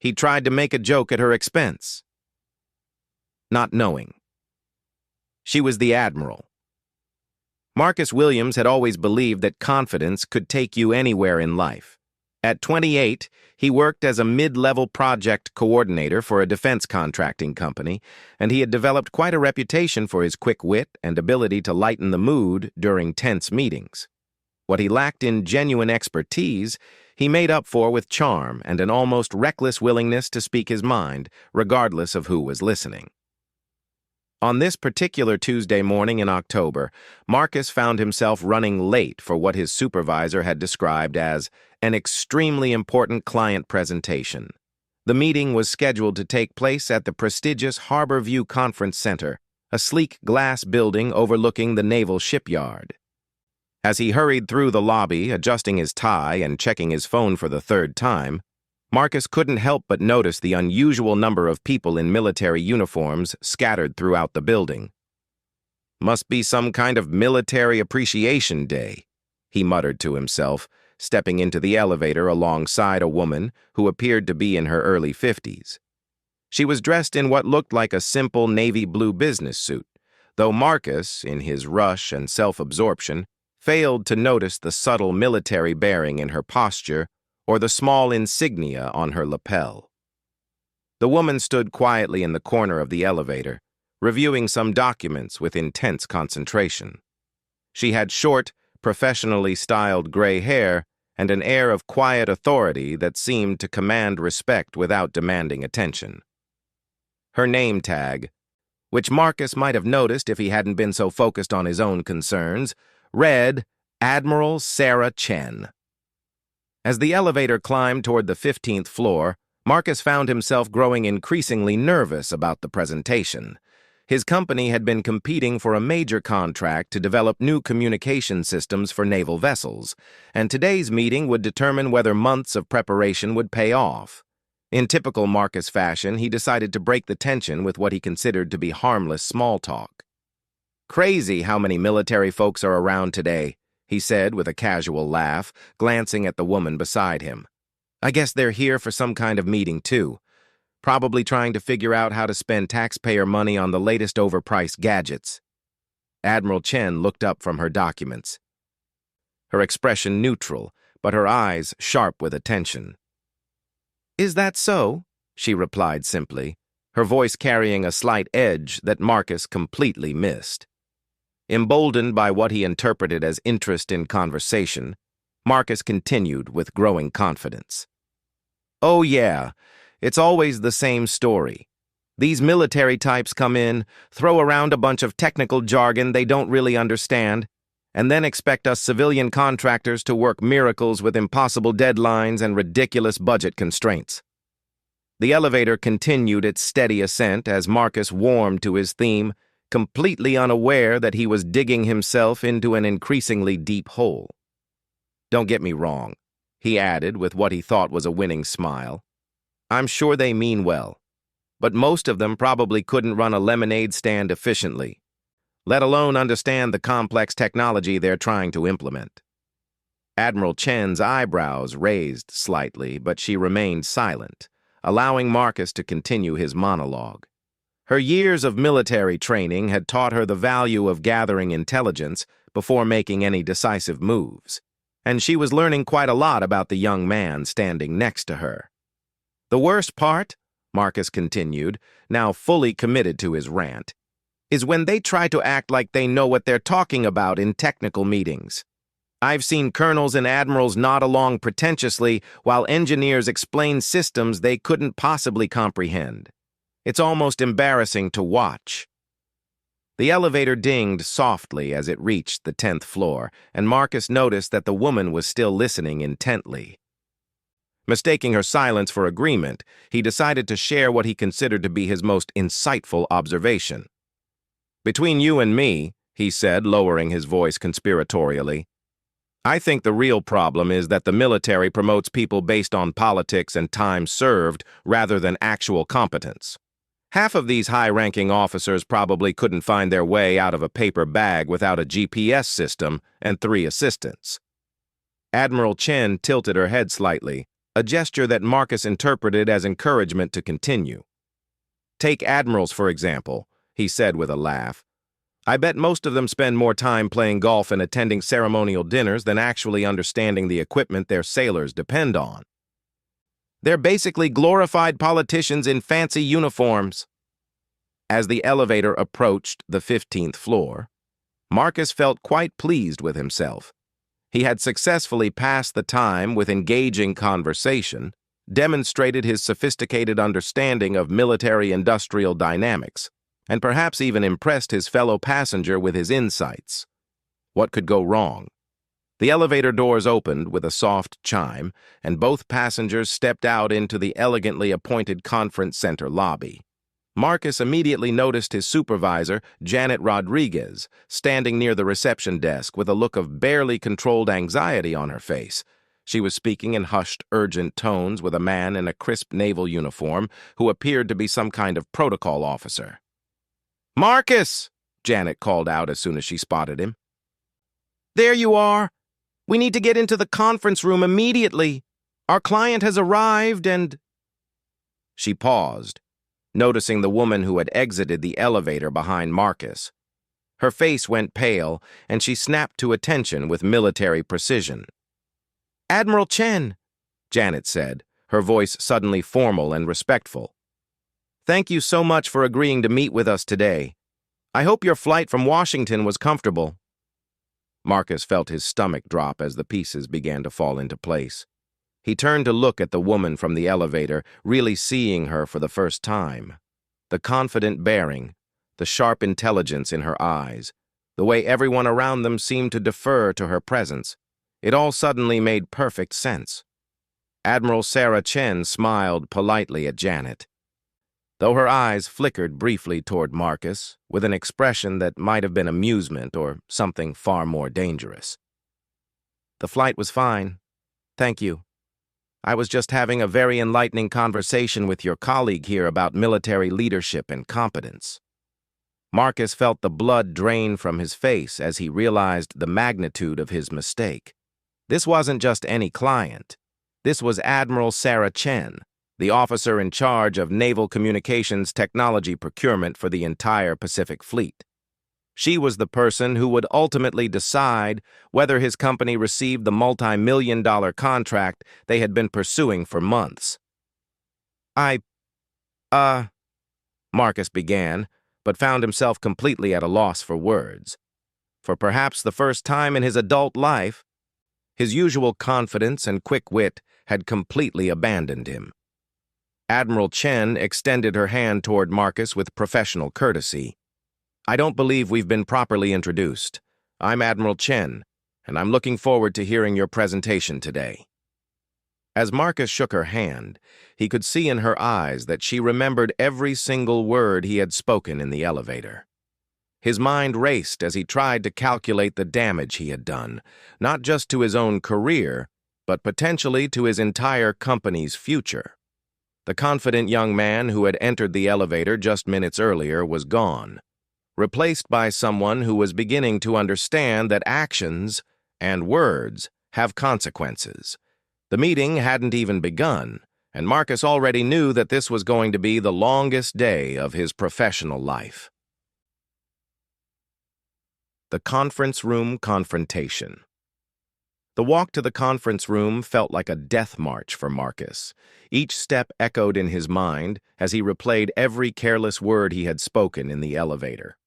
He tried to make a joke at her expense. Not knowing. She was the Admiral. Marcus Williams had always believed that confidence could take you anywhere in life. At 28, he worked as a mid-level project coordinator for a defense contracting company, and he had developed quite a reputation for his quick wit and ability to lighten the mood during tense meetings. What he lacked in genuine expertise, he made up for with charm and an almost reckless willingness to speak his mind, regardless of who was listening. On this particular Tuesday morning in October, Marcus found himself running late for what his supervisor had described as an extremely important client presentation. The meeting was scheduled to take place at the prestigious Harbor View Conference Center, a sleek glass building overlooking the naval shipyard. As he hurried through the lobby, adjusting his tie and checking his phone for the third time, Marcus couldn't help but notice the unusual number of people in military uniforms scattered throughout the building. "Must be some kind of military appreciation day," he muttered to himself, stepping into the elevator alongside a woman who appeared to be in her early 50s. She was dressed in what looked like a simple navy blue business suit, though Marcus, in his rush and self-absorption, failed to notice the subtle military bearing in her posture or the small insignia on her lapel. The woman stood quietly in the corner of the elevator, reviewing some documents with intense concentration. She had short, professionally styled gray hair and an air of quiet authority that seemed to command respect without demanding attention. Her name tag, which Marcus might have noticed if he hadn't been so focused on his own concerns, read Admiral Sarah Chen. As the elevator climbed toward the 15th floor, Marcus found himself growing increasingly nervous about the presentation. His company had been competing for a major contract to develop new communication systems for naval vessels, and today's meeting would determine whether months of preparation would pay off. In typical Marcus fashion, he decided to break the tension with what he considered to be harmless small talk. "Crazy how many military folks are around today," he said with a casual laugh, glancing at the woman beside him. "I guess they're here for some kind of meeting, too. Probably trying to figure out how to spend taxpayer money on the latest overpriced gadgets." Admiral Chen looked up from her documents, her expression neutral, but her eyes sharp with attention. "Is that so?" she replied simply, her voice carrying a slight edge that Marcus completely missed. Emboldened by what he interpreted as interest in conversation, Marcus continued with growing confidence. "Oh yeah, it's always the same story. These military types come in, throw around a bunch of technical jargon they don't really understand, and then expect us civilian contractors to work miracles with impossible deadlines and ridiculous budget constraints." The elevator continued its steady ascent as Marcus warmed to his theme, completely unaware that he was digging himself into an increasingly deep hole. "Don't get me wrong," he added with what he thought was a winning smile. "I'm sure they mean well, but most of them probably couldn't run a lemonade stand efficiently, let alone understand the complex technology they're trying to implement." Admiral Chen's eyebrows raised slightly, but she remained silent, allowing Marcus to continue his monologue. Her years of military training had taught her the value of gathering intelligence before making any decisive moves, and she was learning quite a lot about the young man standing next to her. "The worst part," Marcus continued, now fully committed to his rant, "is when they try to act like they know what they're talking about in technical meetings. I've seen colonels and admirals nod along pretentiously while engineers explain systems they couldn't possibly comprehend. It's almost embarrassing to watch." The elevator dinged softly as it reached the 10th floor, and Marcus noticed that the woman was still listening intently. Mistaking her silence for agreement, he decided to share what he considered to be his most insightful observation. "Between you and me," he said, lowering his voice conspiratorially, "I think the real problem is that the military promotes people based on politics and time served rather than actual competence. Half of these high-ranking officers probably couldn't find their way out of a paper bag without a GPS system and 3 assistants." Admiral Chen tilted her head slightly, a gesture that Marcus interpreted as encouragement to continue. "Take admirals, for example," he said with a laugh. "I bet most of them spend more time playing golf and attending ceremonial dinners than actually understanding the equipment their sailors depend on. They're basically glorified politicians in fancy uniforms." As the elevator approached the 15th floor, Marcus felt quite pleased with himself. He had successfully passed the time with engaging conversation, demonstrated his sophisticated understanding of military-industrial dynamics, and perhaps even impressed his fellow passenger with his insights. What could go wrong? The elevator doors opened with a soft chime, and both passengers stepped out into the elegantly appointed conference center lobby. Marcus immediately noticed his supervisor, Janet Rodriguez, standing near the reception desk with a look of barely controlled anxiety on her face. She was speaking in hushed, urgent tones with a man in a crisp naval uniform who appeared to be some kind of protocol officer. "Marcus!" Janet called out as soon as she spotted him. "There you are! We need to get into the conference room immediately. Our client has arrived and—" She paused, noticing the woman who had exited the elevator behind Marcus. Her face went pale, and she snapped to attention with military precision. "Admiral Chen," Janet said, her voice suddenly formal and respectful. "Thank you so much for agreeing to meet with us today. I hope your flight from Washington was comfortable." Marcus felt his stomach drop as the pieces began to fall into place. He turned to look at the woman from the elevator, really seeing her for the first time. The confident bearing, the sharp intelligence in her eyes, the way everyone around them seemed to defer to her presence. It all suddenly made perfect sense. Admiral Sarah Chen smiled politely at Janet, though her eyes flickered briefly toward Marcus with an expression that might have been amusement or something far more dangerous. "The flight was fine. Thank you. I was just having a very enlightening conversation with your colleague here about military leadership and competence." Marcus felt the blood drain from his face as he realized the magnitude of his mistake. This wasn't just any client. This was Admiral Sarah Chen, the officer in charge of naval communications technology procurement for the entire Pacific Fleet. She was the person who would ultimately decide whether his company received the multi-million-dollar contract they had been pursuing for months. Marcus began, but found himself completely at a loss for words. For perhaps the first time in his adult life, his usual confidence and quick wit had completely abandoned him. Admiral Chen extended her hand toward Marcus with professional courtesy. "I don't believe we've been properly introduced. I'm Admiral Chen, and I'm looking forward to hearing your presentation today." As Marcus shook her hand, he could see in her eyes that she remembered every single word he had spoken in the elevator. His mind raced as he tried to calculate the damage he had done, not just to his own career, but potentially to his entire company's future. The confident young man who had entered the elevator just minutes earlier was gone, replaced by someone who was beginning to understand that actions and words have consequences. The meeting hadn't even begun, and Marcus already knew that this was going to be the longest day of his professional life. The conference room confrontation. The walk to the conference room felt like a death march for Marcus. Each step echoed in his mind as he replayed every careless word he had spoken in the elevator.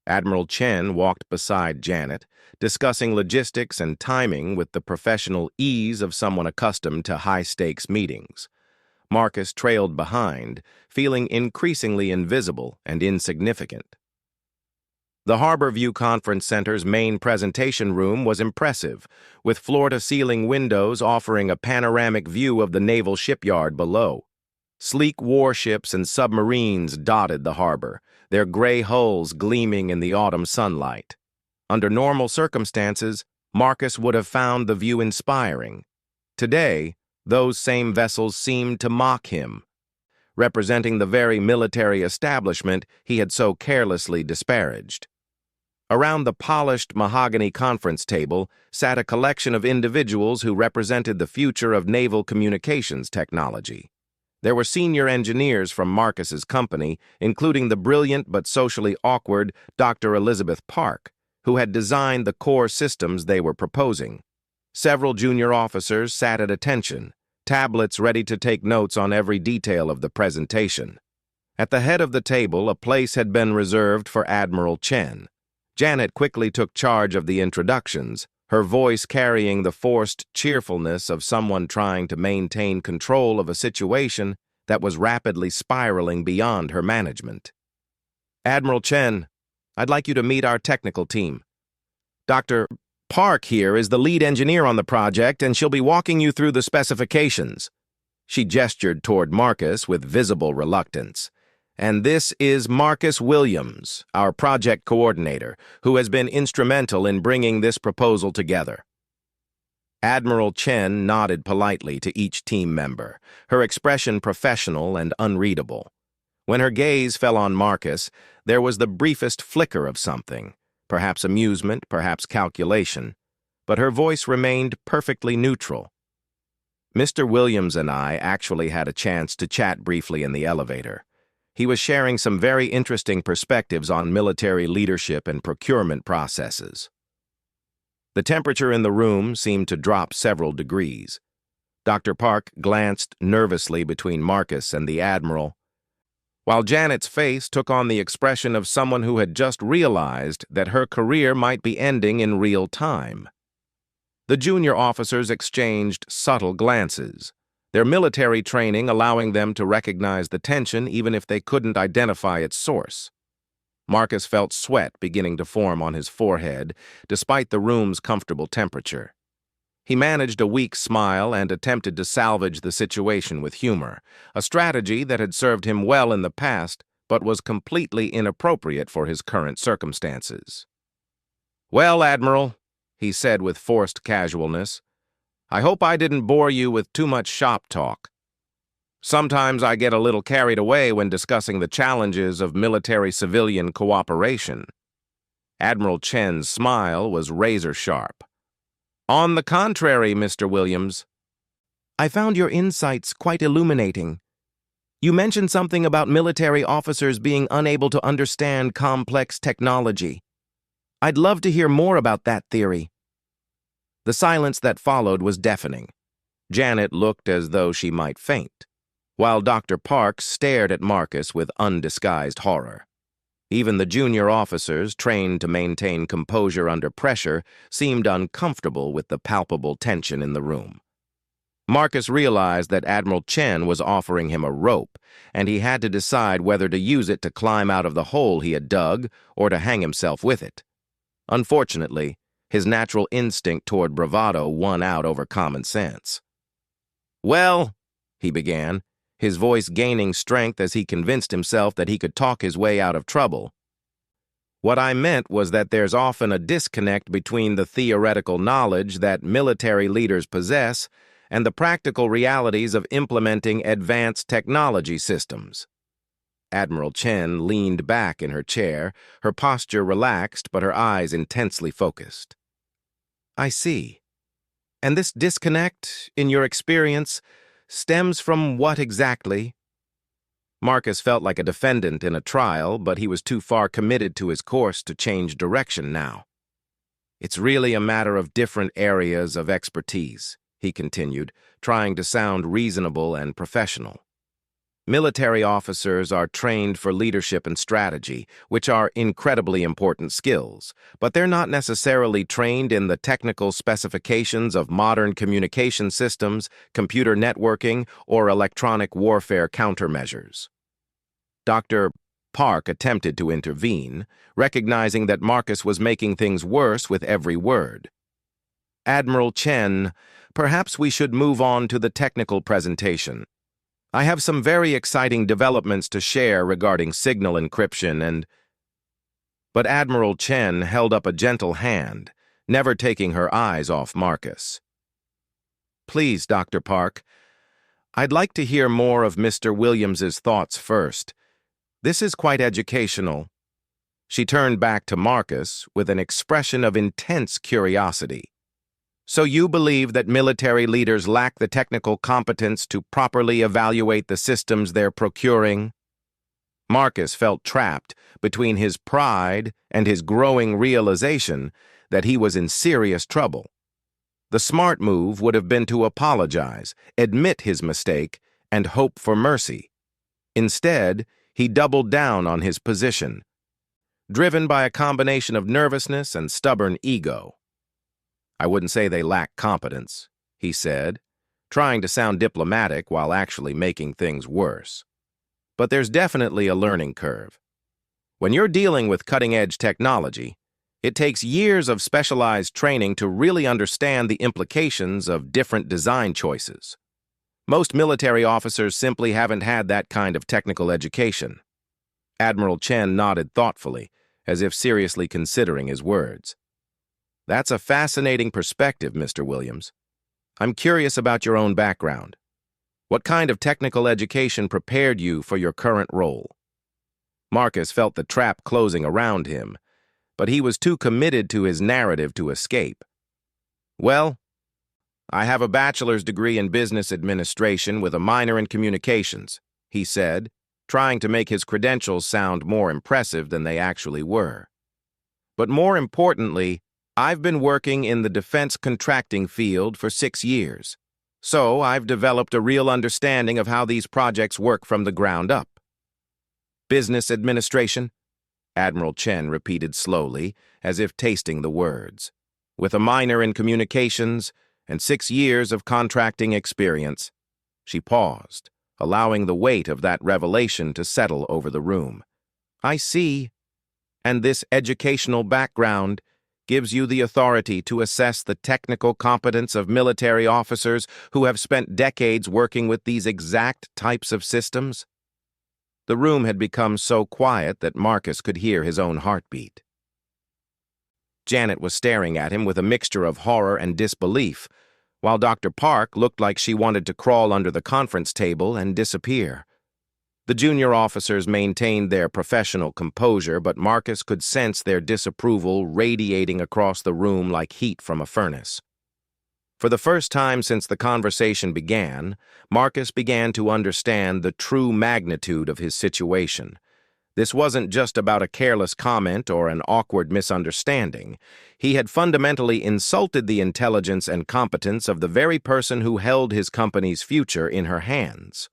Admiral Chen walked beside Janet, discussing logistics and timing with the professional ease of someone accustomed to high-stakes meetings. Marcus trailed behind, feeling increasingly invisible and insignificant. The Harborview Conference Center's main presentation room was impressive, with floor-to-ceiling windows offering a panoramic view of the naval shipyard below. Sleek warships and submarines dotted the harbor, their gray hulls gleaming in the autumn sunlight. Under normal circumstances, Marcus would have found the view inspiring. Today, those same vessels seemed to mock him, representing the very military establishment he had so carelessly disparaged. Around the polished mahogany conference table sat a collection of individuals who represented the future of naval communications technology. There were senior engineers from Marcus's company, including the brilliant but socially awkward Dr. Elizabeth Park, who had designed the core systems they were proposing. Several junior officers sat at attention, tablets ready to take notes on every detail of the presentation. At the head of the table, a place had been reserved for Admiral Chen. Janet quickly took charge of the introductions, her voice carrying the forced cheerfulness of someone trying to maintain control of a situation that was rapidly spiraling beyond her management. Admiral Chen, I'd like you to meet our technical team. Dr. Park here is the lead engineer on the project, and she'll be walking you through the specifications. She gestured toward Marcus with visible reluctance. And this is Marcus Williams, our project coordinator, who has been instrumental in bringing this proposal together. Admiral Chen nodded politely to each team member, her expression professional and unreadable. When her gaze fell on Marcus, there was the briefest flicker of something, perhaps amusement, perhaps calculation, but her voice remained perfectly neutral. Mr. Williams and I actually had a chance to chat briefly in the elevator. He was sharing some very interesting perspectives on military leadership and procurement processes. The temperature in the room seemed to drop several degrees. Dr. Park glanced nervously between Marcus and the Admiral, while Janet's face took on the expression of someone who had just realized that her career might be ending in real time. The junior officers exchanged subtle glances, their military training allowing them to recognize the tension even if they couldn't identify its source. Marcus felt sweat beginning to form on his forehead, despite the room's comfortable temperature. He managed a weak smile and attempted to salvage the situation with humor, a strategy that had served him well in the past but was completely inappropriate for his current circumstances. "Well, Admiral," he said with forced casualness, "I hope I didn't bore you with too much shop talk. Sometimes I get a little carried away when discussing the challenges of military-civilian cooperation." Admiral Chen's smile was razor-sharp. "On the contrary, Mr. Williams, I found your insights quite illuminating. You mentioned something about military officers being unable to understand complex technology. I'd love to hear more about that theory." The silence that followed was deafening. Janet looked as though she might faint, while Dr. Park stared at Marcus with undisguised horror. Even the junior officers, trained to maintain composure under pressure, seemed uncomfortable with the palpable tension in the room. Marcus realized that Admiral Chen was offering him a rope, and he had to decide whether to use it to climb out of the hole he had dug or to hang himself with it. Unfortunately, his natural instinct toward bravado won out over common sense. "Well," he began, his voice gaining strength as he convinced himself that he could talk his way out of trouble. "What I meant was that there's often a disconnect between the theoretical knowledge that military leaders possess and the practical realities of implementing advanced technology systems." Admiral Chen leaned back in her chair, her posture relaxed but her eyes intensely focused. "I see. And this disconnect, in your experience, stems from what exactly?" Marcus felt like a defendant in a trial, but he was too far committed to his course to change direction now. "It's really a matter of different areas of expertise," he continued, trying to sound reasonable and professional. "Military officers are trained for leadership and strategy, which are incredibly important skills, but they're not necessarily trained in the technical specifications of modern communication systems, computer networking, or electronic warfare countermeasures." Dr. Park attempted to intervene, recognizing that Marcus was making things worse with every word. "Admiral Chen, perhaps we should move on to the technical presentation. I have some very exciting developments to share regarding signal encryption and—" But Admiral Chen held up a gentle hand, never taking her eyes off Marcus. "Please, Dr. Park, I'd like to hear more of Mr. Williams's thoughts first. This is quite educational." She turned back to Marcus with an expression of intense curiosity. So you believe that military leaders lack the technical competence to properly evaluate the systems they're procuring? Marcus felt trapped between his pride and his growing realization that he was in serious trouble. The smart move would have been to apologize, admit his mistake, and hope for mercy. Instead, he doubled down on his position, driven by a combination of nervousness and stubborn ego. I wouldn't say they lack competence, he said, trying to sound diplomatic while actually making things worse. But there's definitely a learning curve. When you're dealing with cutting-edge technology, it takes years of specialized training to really understand the implications of different design choices. Most military officers simply haven't had that kind of technical education. Admiral Chen nodded thoughtfully, as if seriously considering his words. That's a fascinating perspective, Mr. Williams. I'm curious about your own background. What kind of technical education prepared you for your current role? Marcus felt the trap closing around him, but he was too committed to his narrative to escape. Well, I have a bachelor's degree in business administration with a minor in communications, he said, trying to make his credentials sound more impressive than they actually were. But more importantly, I've been working in the defense contracting field for 6 years, so I've developed a real understanding of how these projects work from the ground up. Business administration? Admiral Chen repeated slowly, as if tasting the words. With a minor in communications and 6 years of contracting experience. She paused, allowing the weight of that revelation to settle over the room. I see. And this educational background gives you the authority to assess the technical competence of military officers who have spent decades working with these exact types of systems? The room had become so quiet that Marcus could hear his own heartbeat. Janet was staring at him with a mixture of horror and disbelief, while Dr. Park looked like she wanted to crawl under the conference table and disappear. The junior officers maintained their professional composure, but Marcus could sense their disapproval radiating across the room like heat from a furnace. For the first time since the conversation began, Marcus began to understand the true magnitude of his situation. This wasn't just about a careless comment or an awkward misunderstanding. He had fundamentally insulted the intelligence and competence of the very person who held his company's future in her hands.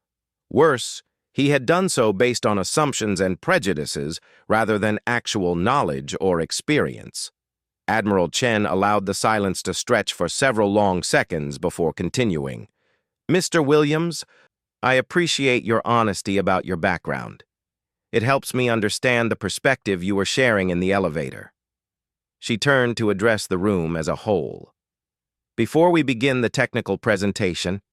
Worse, he had done so based on assumptions and prejudices rather than actual knowledge or experience. Admiral Chen allowed the silence to stretch for several long seconds before continuing. Mr. Williams, I appreciate your honesty about your background. It helps me understand the perspective you were sharing in the elevator. She turned to address the room as a whole. Before we begin the technical presentation,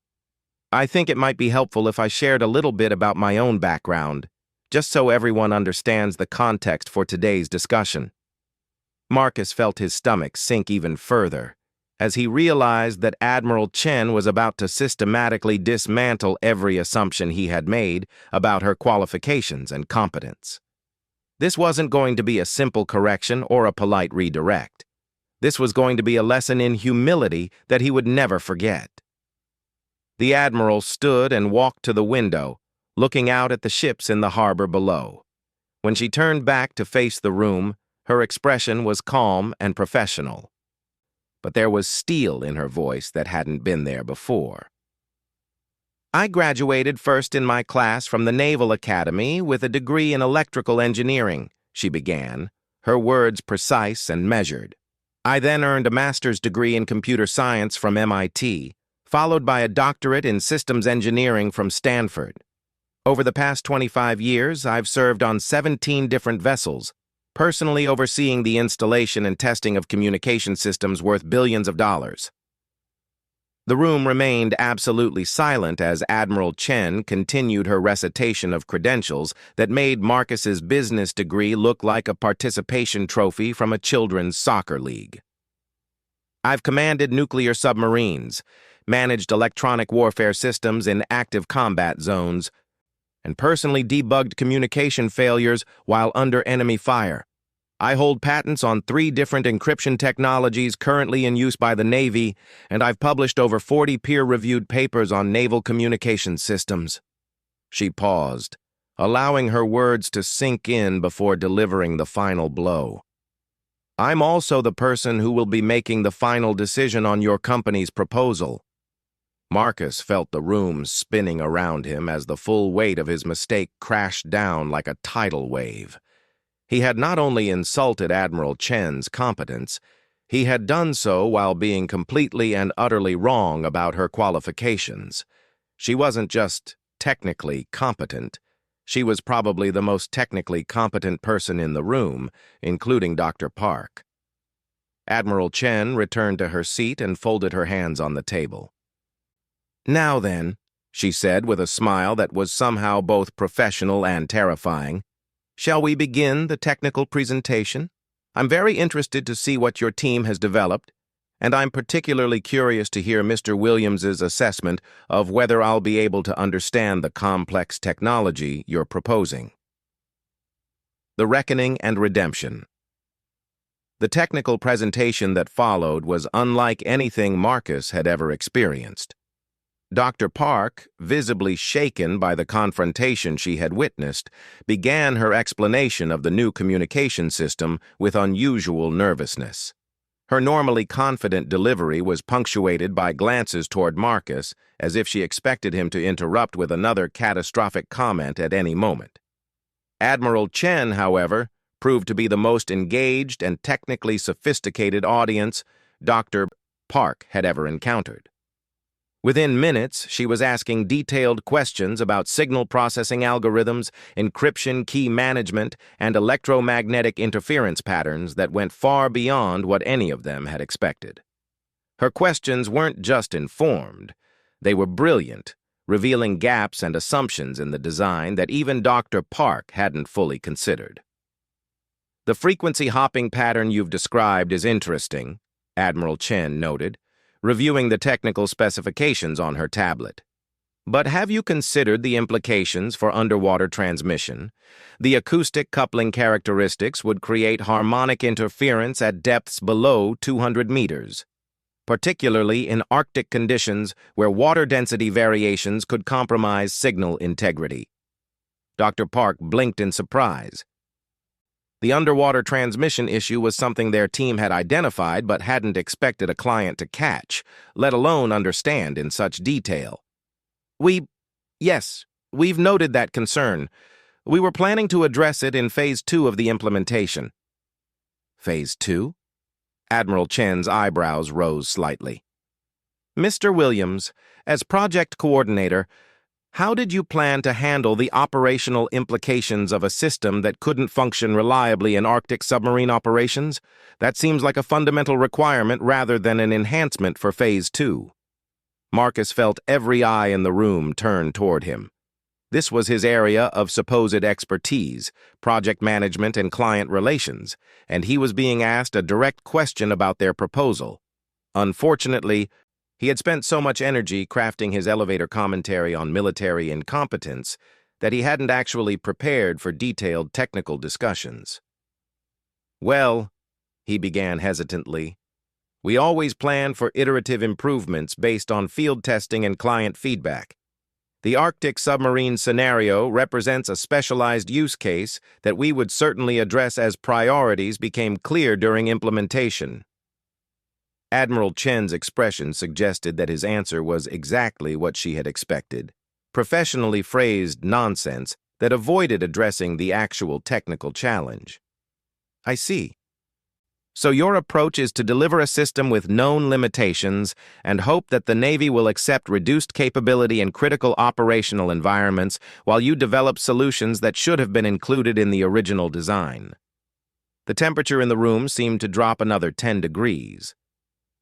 I think it might be helpful if I shared a little bit about my own background, just so everyone understands the context for today's discussion. Marcus felt his stomach sink even further as he realized that Admiral Chen was about to systematically dismantle every assumption he had made about her qualifications and competence. This wasn't going to be a simple correction or a polite redirect. This was going to be a lesson in humility that he would never forget. The Admiral stood and walked to the window, looking out at the ships in the harbor below. When she turned back to face the room, her expression was calm and professional. But there was steel in her voice that hadn't been there before. I graduated first in my class from the Naval Academy with a degree in electrical engineering, she began, her words precise and measured. I then earned a master's degree in computer science from MIT, followed by a doctorate in systems engineering from Stanford. Over the past 25 years, I've served on 17 different vessels, personally overseeing the installation and testing of communication systems worth billions of dollars. The room remained absolutely silent as Admiral Chen continued her recitation of credentials that made Marcus's business degree look like a participation trophy from a children's soccer league. I've commanded nuclear submarines, managed electronic warfare systems in active combat zones, and personally debugged communication failures while under enemy fire. I hold patents on 3 different encryption technologies currently in use by the Navy, and I've published over 40 peer-reviewed papers on naval communication systems." She paused, allowing her words to sink in before delivering the final blow. "I'm also the person who will be making the final decision on your company's proposal." Marcus felt the room spinning around him as the full weight of his mistake crashed down like a tidal wave. He had not only insulted Admiral Chen's competence, he had done so while being completely and utterly wrong about her qualifications. She wasn't just technically competent. She was probably the most technically competent person in the room, including Dr. Park. Admiral Chen returned to her seat and folded her hands on the table. "Now then," she said with a smile that was somehow both professional and terrifying, "shall we begin the technical presentation? I'm very interested to see what your team has developed, and I'm particularly curious to hear Mr. Williams's assessment of whether I'll be able to understand the complex technology you're proposing." The Reckoning and Redemption. The technical presentation that followed was unlike anything Marcus had ever experienced. Dr. Park, visibly shaken by the confrontation she had witnessed, began her explanation of the new communication system with unusual nervousness. Her normally confident delivery was punctuated by glances toward Marcus, as if she expected him to interrupt with another catastrophic comment at any moment. Admiral Chen, however, proved to be the most engaged and technically sophisticated audience Dr. Park had ever encountered. Within minutes, she was asking detailed questions about signal processing algorithms, encryption key management, and electromagnetic interference patterns that went far beyond what any of them had expected. Her questions weren't just informed, they were brilliant, revealing gaps and assumptions in the design that even Dr. Park hadn't fully considered. "The frequency hopping pattern you've described is interesting," Admiral Chen noted, reviewing the technical specifications on her tablet. "But have you considered the implications for underwater transmission? The acoustic coupling characteristics would create harmonic interference at depths below 200 meters, particularly in Arctic conditions where water density variations could compromise signal integrity." Dr. Park blinked in surprise. The underwater transmission issue was something their team had identified but hadn't expected a client to catch, let alone understand in such detail. Yes, we've noted that concern. We were planning to address it in Phase 2 of the implementation." "Phase 2? Admiral Chen's eyebrows rose slightly. "Mr. Williams, as project coordinator, how did you plan to handle the operational implications of a system that couldn't function reliably in Arctic submarine operations? That seems like a fundamental requirement rather than an enhancement for Phase 2. Marcus felt every eye in the room turn toward him. This was his area of supposed expertise, project management and client relations, and he was being asked a direct question about their proposal. Unfortunately, he had spent so much energy crafting his elevator commentary on military incompetence that he hadn't actually prepared for detailed technical discussions. "Well," he began hesitantly, "we always plan for iterative improvements based on field testing and client feedback. The Arctic submarine scenario represents a specialized use case that we would certainly address as priorities became clear during implementation." Admiral Chen's expression suggested that his answer was exactly what she had expected, professionally phrased nonsense that avoided addressing the actual technical challenge. "I see. So your approach is to deliver a system with known limitations and hope that the Navy will accept reduced capability in critical operational environments while you develop solutions that should have been included in the original design." The temperature in the room seemed to drop another 10 degrees.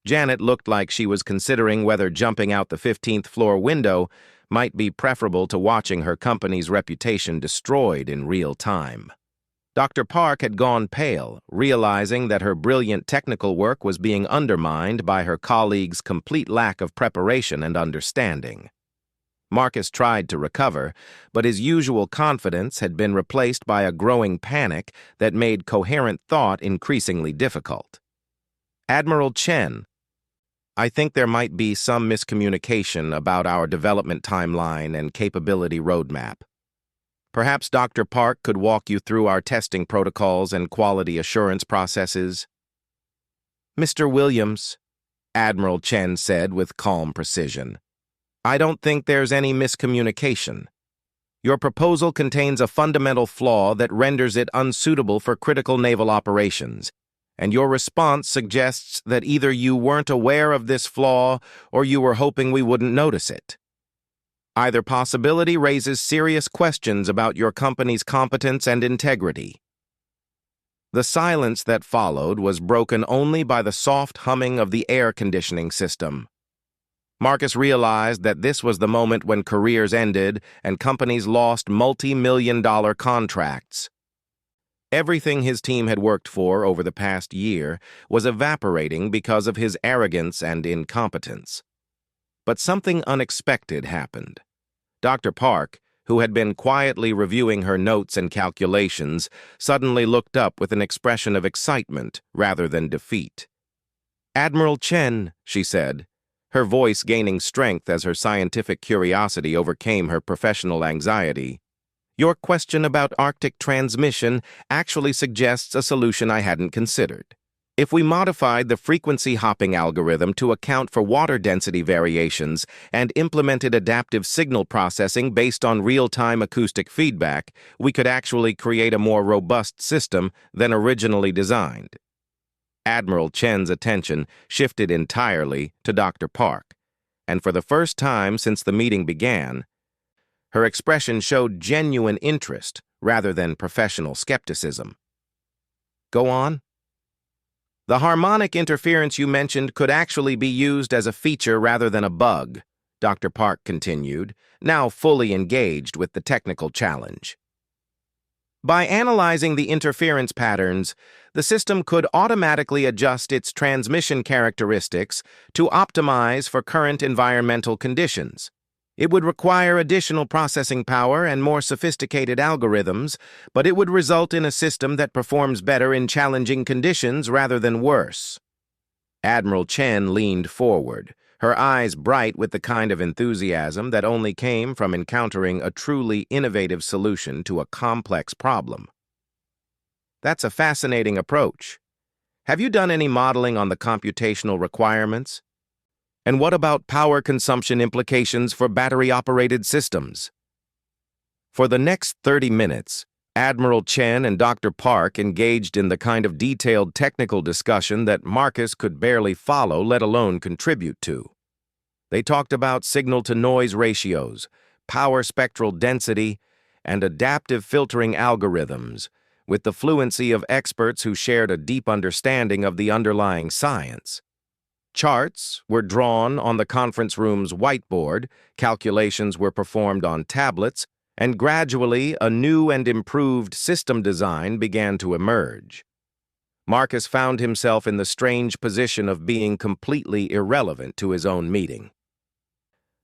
Janet looked like she was considering whether jumping out the 15th floor window might be preferable to watching her company's reputation destroyed in real time. Dr. Park had gone pale, realizing that her brilliant technical work was being undermined by her colleagues' complete lack of preparation and understanding. Marcus tried to recover, but his usual confidence had been replaced by a growing panic that made coherent thought increasingly difficult. Admiral Chen, I think there might be some miscommunication about our development timeline and capability roadmap. Perhaps Dr. Park could walk you through our testing protocols and quality assurance processes. Mr. Williams, Admiral Chen said with calm precision, I don't think there's any miscommunication. Your proposal contains a fundamental flaw that renders it unsuitable for critical naval operations, and your response suggests that either you weren't aware of this flaw or you were hoping we wouldn't notice it. Either possibility raises serious questions about your company's competence and integrity. The silence that followed was broken only by the soft humming of the air conditioning system. Marcus realized that this was the moment when careers ended and companies lost multi-million-dollar contracts. Everything his team had worked for over the past year was evaporating because of his arrogance and incompetence. But something unexpected happened. Dr. Park, who had been quietly reviewing her notes and calculations, suddenly looked up with an expression of excitement rather than defeat. Admiral Chen, she said, her voice gaining strength as her scientific curiosity overcame her professional anxiety. Your question about Arctic transmission actually suggests a solution I hadn't considered. If we modified the frequency hopping algorithm to account for water density variations and implemented adaptive signal processing based on real-time acoustic feedback, we could actually create a more robust system than originally designed. Admiral Chen's attention shifted entirely to Dr. Park, and for the first time since the meeting began, her expression showed genuine interest rather than professional skepticism. Go on. The harmonic interference you mentioned could actually be used as a feature rather than a bug, Dr. Park continued, now fully engaged with the technical challenge. By analyzing the interference patterns, the system could automatically adjust its transmission characteristics to optimize for current environmental conditions. It would require additional processing power and more sophisticated algorithms, but it would result in a system that performs better in challenging conditions rather than worse. Admiral Chen leaned forward, her eyes bright with the kind of enthusiasm that only came from encountering a truly innovative solution to a complex problem. That's a fascinating approach. Have you done any modeling on the computational requirements? And what about power consumption implications for battery-operated systems? For the next 30 minutes, Admiral Chen and Dr. Park engaged in the kind of detailed technical discussion that Marcus could barely follow, let alone contribute to. They talked about signal-to-noise ratios, power spectral density, and adaptive filtering algorithms, with the fluency of experts who shared a deep understanding of the underlying science. Charts were drawn on the conference room's whiteboard, calculations were performed on tablets, and gradually a new and improved system design began to emerge. Marcus found himself in the strange position of being completely irrelevant to his own meeting.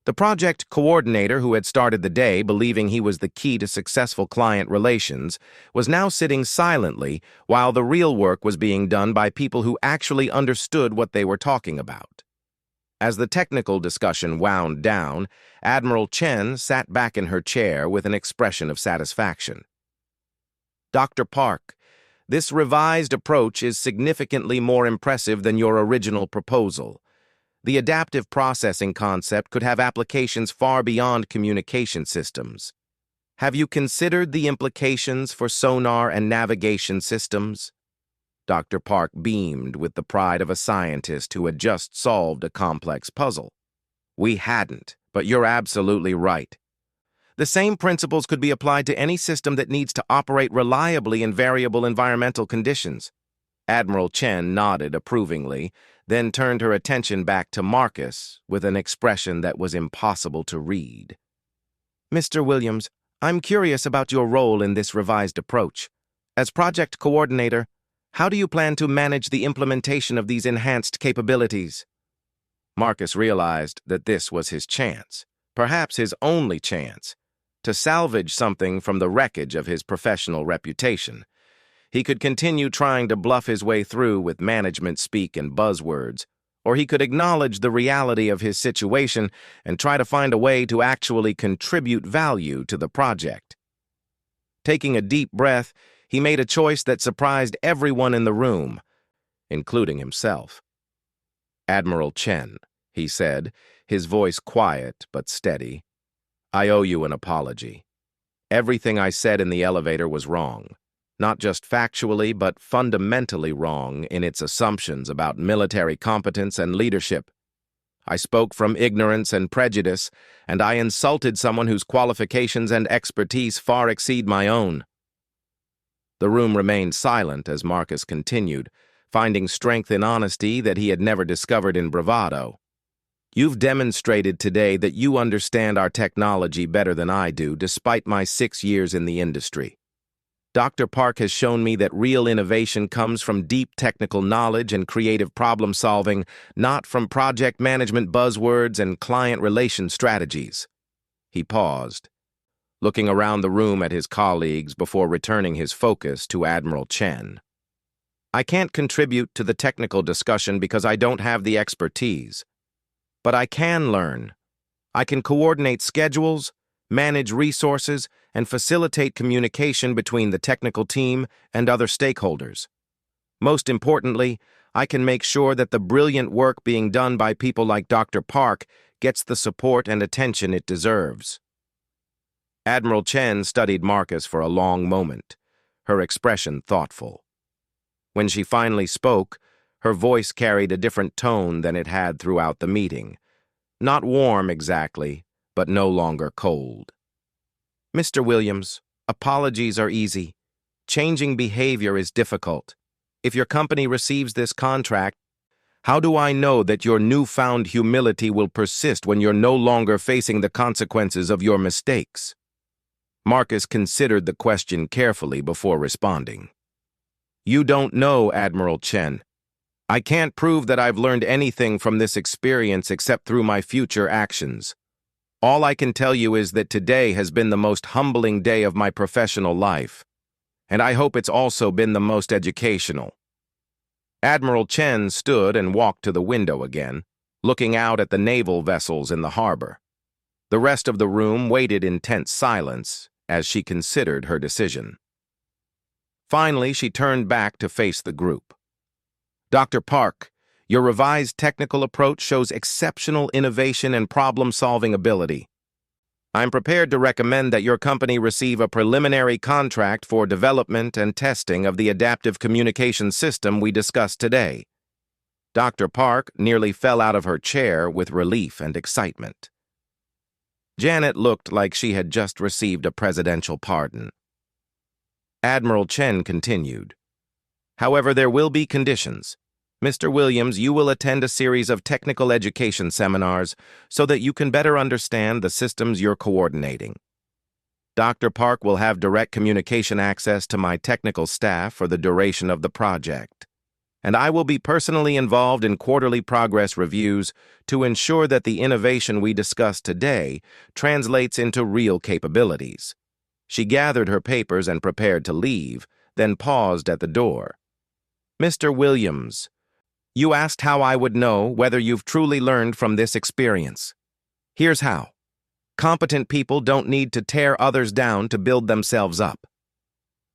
The project coordinator who had started the day believing he was the key to successful client relations was now sitting silently while the real work was being done by people who actually understood what they were talking about. As the technical discussion wound down, Admiral Chen sat back in her chair with an expression of satisfaction. Dr. Park, this revised approach is significantly more impressive than your original proposal. The adaptive processing concept could have applications far beyond communication systems. Have you considered the implications for sonar and navigation systems? Dr. Park beamed with the pride of a scientist who had just solved a complex puzzle. We hadn't, but you're absolutely right. The same principles could be applied to any system that needs to operate reliably in variable environmental conditions. Admiral Chen nodded approvingly, then turned her attention back to Marcus with an expression that was impossible to read. Mr. Williams, I'm curious about your role in this revised approach. As project coordinator, how do you plan to manage the implementation of these enhanced capabilities? Marcus realized that this was his chance. perhaps his only chance, to salvage something from the wreckage of his professional reputation. He could continue trying to bluff his way through with management speak and buzzwords, or he could acknowledge the reality of his situation and try to find a way to actually contribute value to the project. Taking a deep breath, he made a choice that surprised everyone in the room, including himself. "Admiral Chen," he said, his voice quiet but steady, "I owe you an apology. Everything I said in the elevator was wrong. Not just factually, but fundamentally wrong in its assumptions about military competence and leadership. I spoke from ignorance and prejudice, and I insulted someone whose qualifications and expertise far exceed my own." The room remained silent as Marcus continued, finding strength in honesty that he had never discovered in bravado. "You've demonstrated today that you understand our technology better than I do, despite my 6 years in the industry. Dr. Park has shown me that real innovation comes from deep technical knowledge and creative problem-solving, not from project management buzzwords and client relation strategies." He paused, looking around the room at his colleagues before returning his focus to Admiral Chen. "I can't contribute to the technical discussion because I don't have the expertise. But I can learn. I can coordinate schedules, manage resources, and facilitate communication between the technical team and other stakeholders. Most importantly, I can make sure that the brilliant work being done by people like Dr. Park gets the support and attention it deserves." Admiral Chen studied Marcus for a long moment, her expression thoughtful. When she finally spoke, her voice carried a different tone than it had throughout the meeting. Not warm exactly, but no longer cold. "Mr. Williams, apologies are easy. Changing behavior is difficult. If your company receives this contract, how do I know that your newfound humility will persist when you're no longer facing the consequences of your mistakes?" Marcus considered the question carefully before responding. "You don't know, Admiral Chen. I can't prove that I've learned anything from this experience except through my future actions. All I can tell you is that today has been the most humbling day of my professional life, and I hope it's also been the most educational." Admiral Chen stood and walked to the window again, looking out at the naval vessels in the harbor. The rest of the room waited in tense silence as she considered her decision. Finally, she turned back to face the group. "Dr. Park, your revised technical approach shows exceptional innovation and problem-solving ability. I'm prepared to recommend that your company receive a preliminary contract for development and testing of the adaptive communication system we discussed today." Dr. Park nearly fell out of her chair with relief and excitement. Janet looked like she had just received a presidential pardon. Admiral Chen continued, "However, there will be conditions. Mr. Williams, you will attend a series of technical education seminars so that you can better understand the systems you're coordinating. Dr. Park will have direct communication access to my technical staff for the duration of the project, and I will be personally involved in quarterly progress reviews to ensure that the innovation we discussed today translates into real capabilities." She gathered her papers and prepared to leave, then paused at the door. "Mr. Williams, you asked how I would know whether you've truly learned from this experience. Here's how. Competent people don't need to tear others down to build themselves up.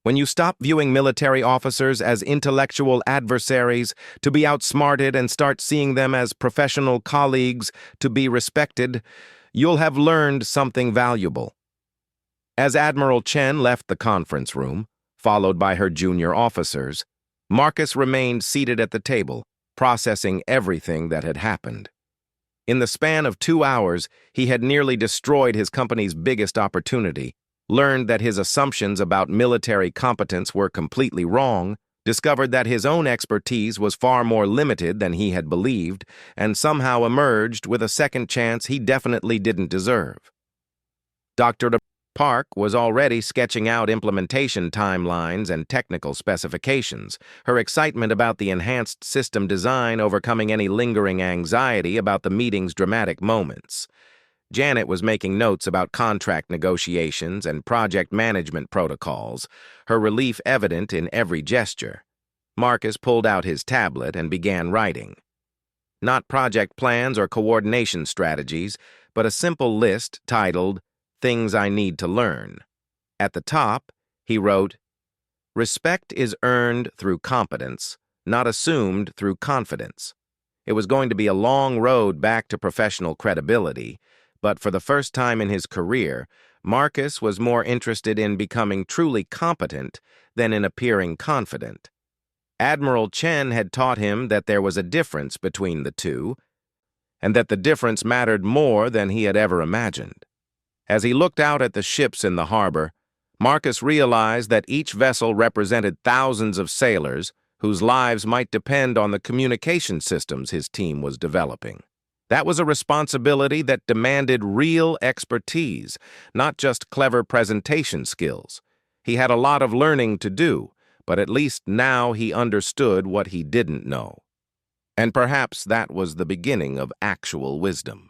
When you stop viewing military officers as intellectual adversaries to be outsmarted and start seeing them as professional colleagues to be respected, you'll have learned something valuable." As Admiral Chen left the conference room, followed by her junior officers, Marcus remained seated at the table, processing everything that had happened. In the span of 2 hours, he had nearly destroyed his company's biggest opportunity, learned that his assumptions about military competence were completely wrong, discovered that his own expertise was far more limited than he had believed, and somehow emerged with a second chance he definitely didn't deserve. Dr. Park was already sketching out implementation timelines and technical specifications, her excitement about the enhanced system design overcoming any lingering anxiety about the meeting's dramatic moments. Janet was making notes about contract negotiations and project management protocols, her relief evident in every gesture. Marcus pulled out his tablet and began writing. Not project plans or coordination strategies, but a simple list titled, "Things I Need to Learn." At the top, he wrote, "Respect is earned through competence, not assumed through confidence." It was going to be a long road back to professional credibility, but for the first time in his career, Marcus was more interested in becoming truly competent than in appearing confident. Admiral Chen had taught him that there was a difference between the two, and that the difference mattered more than he had ever imagined. As he looked out at the ships in the harbor, Marcus realized that each vessel represented thousands of sailors whose lives might depend on the communication systems his team was developing. That was a responsibility that demanded real expertise, not just clever presentation skills. He had a lot of learning to do, but at least now he understood what he didn't know. And perhaps that was the beginning of actual wisdom.